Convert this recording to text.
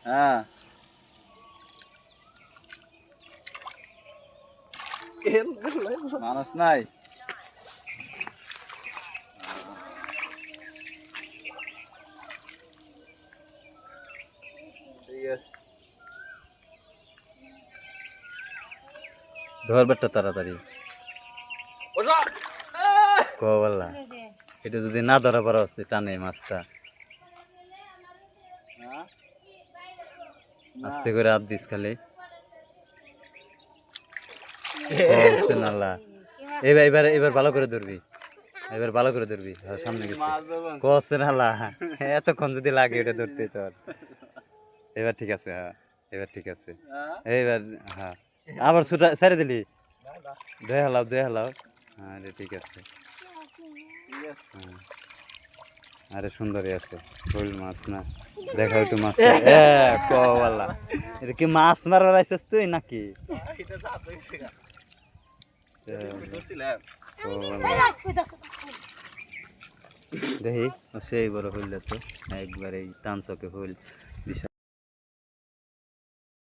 হ্যাঁ মানুষ নাই ঠিক আছে ধরবারটা তাড়াতাড়ি কওয়াল্লা এটা যদি না ধরা পারা হচ্ছে টানে মাছটা আস্তে করে হাত দিস খালি হচ্ছে নালা এবার এবার এবার ভালো করে ধরবি এবার ভালো করে ধরবি সামনে গেছে কচ্ছে নালা এতক্ষণ যদি লাগে এটা ধরতে তোর এবার ঠিক আছে হ্যাঁ এবার ঠিক আছে এইবার হ্যাঁ আবার ছুটা ছেড়ে দিলি দেখালাও হ্যাঁ রে ঠিক আছে হ্যাঁ আরে সুন্দরই আছে শোল মাছ না দেখা একটু মাছ কওয়ালা এটা কি মাছ মারার আইছিস তুই নাকি দেখি সেই বড় হইলে তো একবারে টান চকে হইল